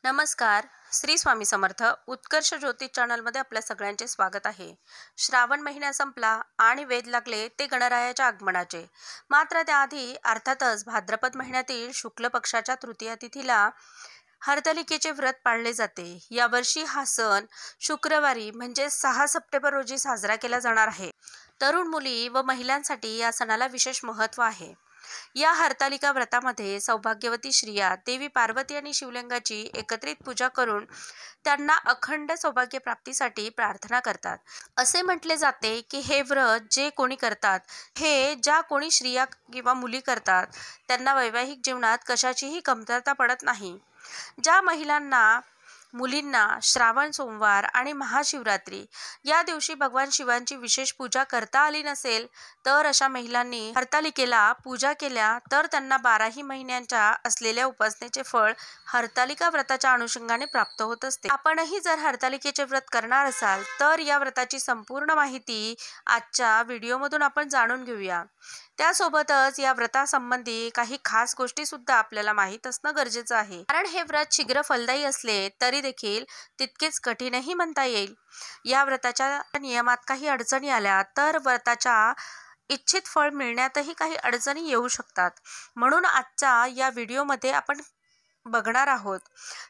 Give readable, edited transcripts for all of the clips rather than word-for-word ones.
नमस्कार. श्री स्वामी समर्थ. उत्कर्ष ज्योतिष चॅनलमध्ये आपल्या सगळ्यांचे स्वागत आहे. श्रावण महिना संपला आणि वेध लागले ते गणरायाच्या आगमनाचे. मात्र त्याआधी अर्थातच भाद्रपद महिन्यातील शुक्ल पक्षाच्या तृतीया तिथीला हरतालिकेचे व्रत पाळले जाते. यावर्षी हा सण शुक्रवारी म्हणजे 6 सप्टेंबर रोजी साजरा केला जाणार आहे. तरुण मुली व महिलांसाठी या सणाला विशेष महत्त्व आहे. या हरतालिका व्रतामध्ये सौभाग्यवती स्त्रिया देवी पार्वती आणि शिवलिंगाची एकत्रित पूजा करून त्यांना अखंड सौभाग्य प्राप्तीसाठी प्रार्थना करतात. असे म्हटले जाते की हे व्रत जे कोणी करतात, हे ज्या कोणी स्त्रिया किंवा मुली करतात, त्यांना वैवाहिक जीवनात कशाचीही कमतरता पडत नाही. ज्या महिलांना मुलींना श्रावण सोमवार आणि महाशिवरात्री या दिवशी भगवान शिवांची विशेष पूजा करता आली नसेल, तर अशा महिलांनी हरतालिकेला पूजा केल्या तर त्यांना 12ही महिन्यांच्या असलेल्या उपासनेचे फळ हरतालिका व्रताच्या अनुषंगाने प्राप्त होत असते. आपणही जर हरतालिकेचे व्रत करणार असाल तर या व्रताची संपूर्ण माहिती आजच्या व्हिडिओमधून आपण जाणून घेऊया. त्यासोबतच या व्रतासंबंधी काही खास गोष्टी सुद्धा आपल्याला माहीत असणं गरजेचं आहे. कारण हे व्रत शीघ्र फलदायी असले तरी देखील तितकेच कठीणही म्हणता येईल. या व्रताच्या नियमात काही अडचणी आल्या तर व्रताच्या इच्छित फळ मिळण्यातही काही अडचणी येऊ शकतात. म्हणून आजच्या या व्हिडिओमध्ये आपण बघणार आहोत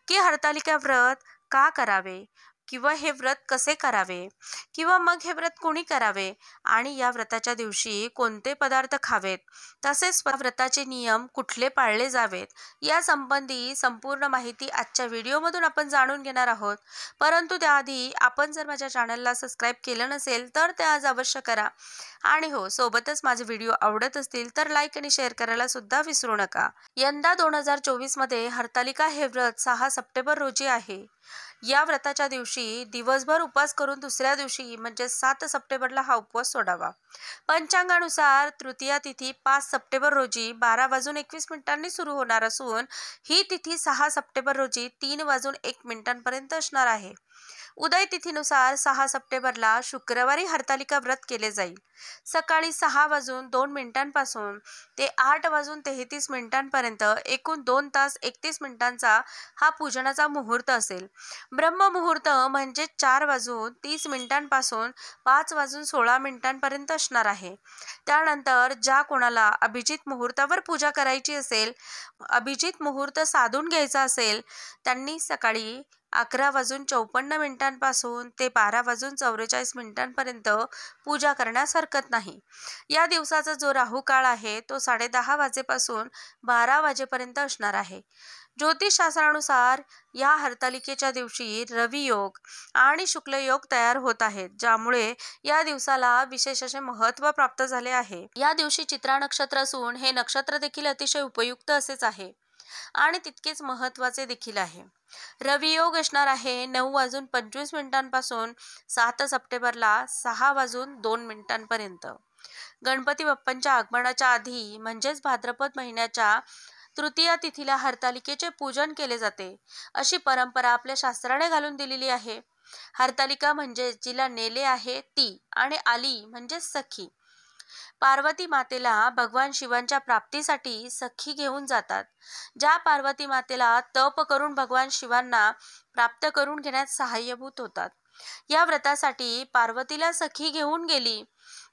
की हरतालिका व्रत का करावे, किंवा हे व्रत कसे करावे, किंवा मग हे व्रत कोणी करावे आणि या व्रताच्या दिवशी कोणते पदार्थ खावेत, तसेच व्रताचे नियम कुठले पाळले जावेत, या संबंधी संपूर्ण माहिती आजच्या व्हिडिओमधून आपण जाणून घेणार आहोत. परंतु त्याआधी आपण जर माझ्या चॅनलला सबस्क्राईब केलं नसेल तर ते आज अवश्य करा. आणि हो, सोबतच माझे व्हिडिओ आवडत असतील तर लाईक आणि शेअर करायला सुद्धा विसरू नका. यंदा 2024 मध्ये हरतालिका हे व्रत 6 सप्टेंबर रोजी आहे. या व्रताच्या दिवशी दिवसभर उपवास करून दुसऱ्या दिवशी म्हणजे 7 सप्टेंबरला हा उपवास सोडावा. पंचांगानुसार तृतीया तिथी 5 सप्टेंबर रोजी 12:21 सुरू होणार असून ही तिथी 6 सप्टेंबर रोजी 3:01 असणार आहे. उदय तिथीनुसार 6 सप्टेंबरला शुक्रवारी हरतालिका व्रत केले जाईल. सकाळी 6:02 पासून ते 8:33 एकूण 2 तास 31 मिनिटांचा हा पूजनाचा मुहूर्त असेल. ब्रह्ममुहूर्त म्हणजे 4:30 पासून 5:16 असणार आहे. त्यानंतर ज्या कोणाला अभिजित मुहूर्तावर पूजा करायची असेल, अभिजित मुहूर्त साधून घ्यायचा असेल, त्यांनी सकाळी 11:54 पासून ते 12:44 पूजा करण्यास हरकत नाही. या दिवसाचा जो राहू काळ आहे तो 10:30 वाजेपासून 12 वाजेपर्यंत असणार आहे. ज्योतिषशास्त्रानुसार या हरतालिकेच्या दिवशी रवी योग आणि शुक्ल योग तयार होत आहेत, ज्यामुळे या दिवसाला विशेष असे महत्त्व प्राप्त झाले आहे. या दिवशी चित्रा नक्षत्र असून हे नक्षत्र देखील अतिशय उपयुक्त असेच आहे आणि तितकेच महत्त्वाचे देखील आहे. रवी योग असणार आहे 9:25 पासून 7 सप्टेंबरला 6:02 गणपती बाप्पांच्या आगमनाच्या आधी म्हणजेच भाद्रपद महिन्याच्या तृतीया तिथीला हरतालिकेचे पूजन केले जाते, अशी परंपरा आपल्या शास्त्राने घालून दिलेली आहे. हरतालिका म्हणजे जिला नेले आहे ती आणि आली म्हणजे सखी. पार्वती मातेला भगवान शिवांच्या प्राप्तीसाठी सखी घेऊन जातात. ज्या पार्वती मातेला तप करून भगवान शिवांना प्राप्त करून घेण्यात सहाय्यभूत होतात. या व्रतासाठी पार्वतीला सखी घेऊन गेली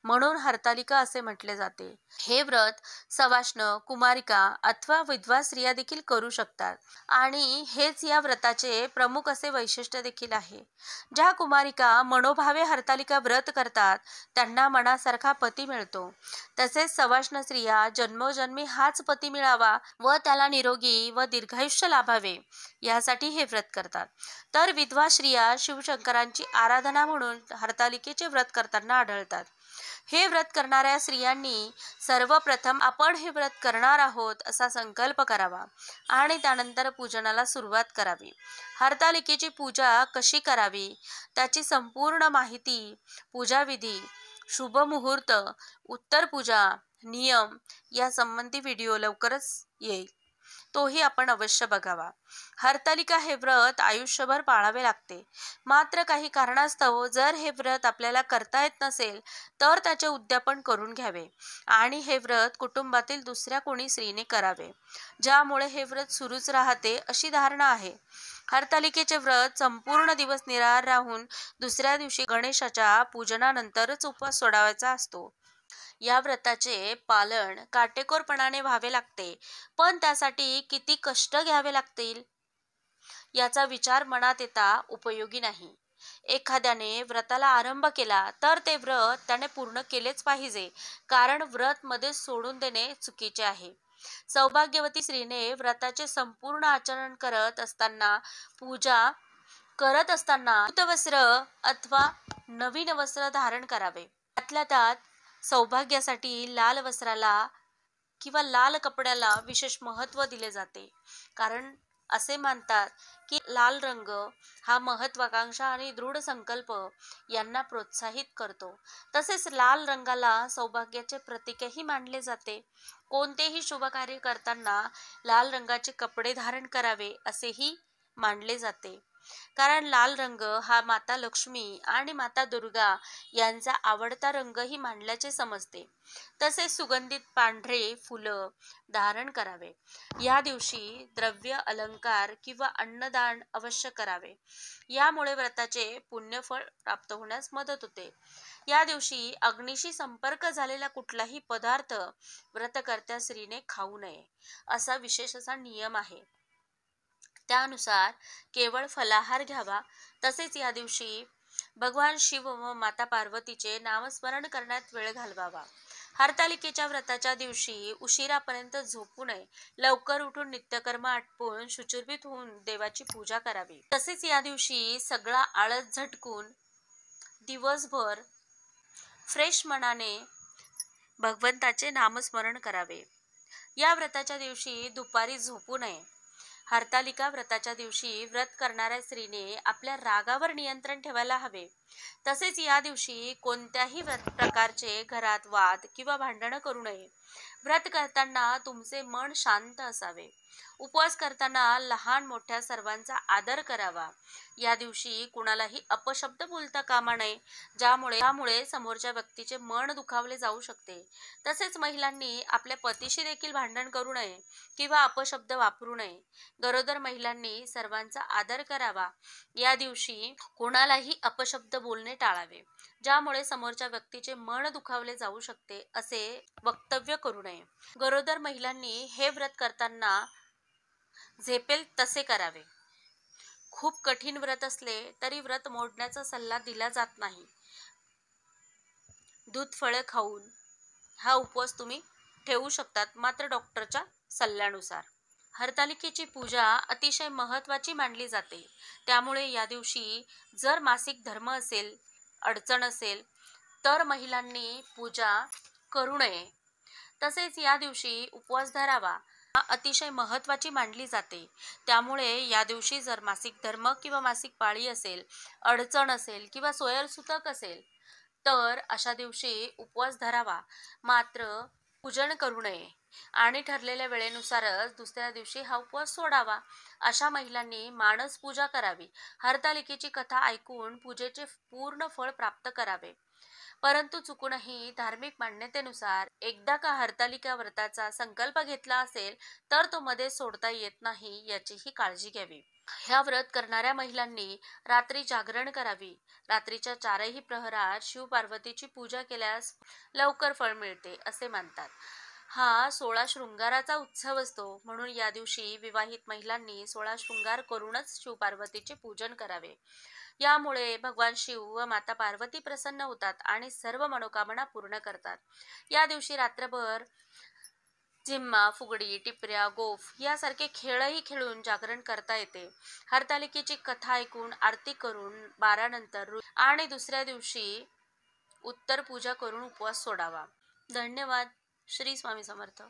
म्हणून हरतालिका असे म्हटले जाते. हे व्रत सवाष्ण, कुमारिका अथवा विधवा स्त्रिया देखील करू शकतात आणि हेच या व्रताचे प्रमुख असे वैशिष्ट्य देखील आहे. ज्या कुमारिका मनोभावे हरतालिका व्रत करतात त्यांना मनासारखा पती मिळतो. तसेच सवाष्ण स्त्रिया जन्मोजन्मी हाच पती मिळावा व त्याला निरोगी व दीर्घायुष्य लाभावे यासाठी हे व्रत करतात. तर विधवा स्त्रिया शिवशंकरांची आराधना म्हणून हरतालिकेचे व्रत करताना आढळतात. हे व्रत करणाऱ्या स्त्रियांनी सर्वप्रथम आपण हे व्रत करणार आहोत असा संकल्प करावा आणि त्यानंतर पूजनाला सुरुवात करावी. हरतालिकेची पूजा कशी करावी, त्याची संपूर्ण माहिती, पूजाविधी, शुभ मुहूर्त, उत्तर पूजा, नियम या संबंधी व्हिडिओ लवकरच येईल. तोही आपण अवश्य बघावा. हरतालिका हे व्रत आयुष्यभर पाळावे लागते. मात्र काही कारणास्तव जर हे व्रत आपल्याला करता येत नसेल तर त्याचे उद्यापन करून घ्यावे आणि हे व्रत कुटुंबातील दुसऱ्या कोणी स्त्रीने करावे, ज्यामुळे हे व्रत सुरूच राहते अशी धारणा आहे. हरतालिकेचे व्रत संपूर्ण दिवस निराहार राहून दुसऱ्या दिवशी गणेशाच्या पूजनानंतरच उपवास सोडावायचा असतो. या व्रताचे पालन काटेकोरपणाने व्हावे लागते, पण त्यासाठी किती कष्ट घ्यावे लागतील याचा विचार मनात येता उपयोगी नाही. एखाद्याने व्रताला आरंभ केला तर ते व्रत त्याने पूर्ण केलेच पाहिजे, कारण व्रत मध्ये सोडून देणे चुकीचे आहे. सौभाग्यवती स्त्रीने व्रताचे संपूर्ण आचरण करत असताना वस्त्र अथवा नवीन वस्त्र धारण करावे. त्यातल्या त्यात सौभाग्यासाठी लाल वस्त्राला किंवा लाल कपड्याला विशेष महत्त्व दिले जाते, कारण असे मानतात की लाल रंग हा महत्वाकांक्षा आणि दृढ संकल्प यांना प्रोत्साहित करतो. तसेच लाल रंगाला सौभाग्याचे प्रतीकही मानले जाते. कोणतेही शुभ कार्य करताना लाल रंगाचे कपडे धारण करावे असेही मानले जाते, कारण लाल रंग हा माता लक्ष्मी आणि माता दुर्गा यांचा आवडता रंगही मानल्याचे समजते. तसेच सुगंधित पांढरे फुलं धारण करावे. या दिवशी द्रव्य अलंकार किंवा अन्नदान अवश्य करावे. यामुळे व्रताचे पुण्यफळ प्राप्त होण्यास मदत होते. या दिवशी अग्नीशी संपर्क झालेला कुठलाही पदार्थ व्रतकर्त्या स्त्रीने खाऊ नये असा विशेष नियम आहे. त्यानुसार केवळ फलाहार घ्यावा. तसेच या दिवशी भगवान शिव व माता पार्वतीचे नामस्मरण करण्यात वेळ घालवावा. हरतालिकेच्या व्रताच्या दिवशी उशिरापर्यंत झोपू नये. लवकर उठून नित्यकर्म आटपून शुचिर्भूत होऊन देवाची पूजा करावी. तसेच या दिवशी सगळा आळस झटकून दिवसभर फ्रेश मनाने भगवंताचे नामस्मरण करावे. या व्रताच्या दिवशी दुपारी झोपू नये. हरतालिका व्रताच्या दिवशी व्रत करणाऱ्या स्त्रीने आपल्या रागावर नियंत्रण ठेवायला हवे. तसेच या दिवशी कोणत्याही प्रकारचे घरात वाद किंवा भांडण करू नये. व्रत करताना तुमचे मन शांत असावे. उपवास करताना लहान मोठ्या सर्वांचा आदर करावा. या दिवशी कुणालाही अपशब्द बोलता कामा नये, ज्यामुळे समोरच्या व्यक्तीचे मन दुखावले जाऊ शकते. तसेच महिलांनी आपल्या पतीशी देखील भांडण करू नये किंवा अपशब्द वापरू नये. गरोदर महिलांनी सर्वांचा आदर करावा. या दिवशी कोणालाही अपशब्द बोलणे टाळावे, ज्यामुळे समोरच्या व्यक्तीचे मन दुखावले जाऊ शकते असे वक्तव्य करू नये. गरोदर महिलांनी हे व्रत करताना झेपेल तसे करावे. खूप कठीण व्रत असले तरी व्रत मोडण्याचा सल्ला दिला जात नाही. दूध फळे खाऊन हा उपवास तुम्ही ठेवू शकतात, मात्र डॉक्टरच्या सल्ल्यानुसार. हरतालिकेची पूजा अतिशय महत्त्वाची मानली जाते. त्यामुळे या दिवशी जर मासिक धर्म असेल, अडचण असेल तर महिलांनी पूजा करू नये. तसेच या दिवशी उपवास धरावा अतिशय महत्त्वाची मानली जाते. त्यामुळे या दिवशी जर मासिक धर्म किंवा मासिक पाळी असेल, अडचण असेल किंवा सोयरसुतक असेल तर अशा दिवशी उपवास धरावा, मात्र पूजन करू नये आणि ठरलेल्या वेळेनुसारच दुसऱ्या दिवशी हा उपवास सोडावा. अशा महिलांनी मानस पूजा करावी. हरतालिकेची कथा ऐकून पूजेचे पूर्ण फळ प्राप्त करावे. परंतु चुकूनही धार्मिक मान्यतेनुसार एकदा का हरतालिका व्रताचा संकल्प घेतला असेल तर तो मध्ये सोडता येत नाही याचीही काळजी घ्यावी. ह्या व्रत करणाऱ्या महिलांनी रात्री जागरण करावी. रात्रीच्या 4ही प्रहरात शिव पार्वतीची पूजा केल्यास लवकर फळ मिळते असे मानतात. हा 16 शृंगाराचा उत्सव असतो, म्हणून या दिवशी विवाहित महिलांनी 16 शृंगार करूनच शिव पार्वतीचे पूजन करावे. यामुळे भगवान शिव व माता पार्वती प्रसन्न होतात आणि सर्व मनोकामना पूर्ण करतात. या दिवशी रात्रभर झिम्मा, फुगडी, टिपऱ्या, गोफ यासारखे खेळही खेळून जागरण करता येते. हरतालिकेची कथा ऐकून आरती करून 12 नंतर आणि दुसऱ्या दिवशी उत्तर पूजा करून उपवास सोडावा. धन्यवाद. श्री स्वामी समर्थ.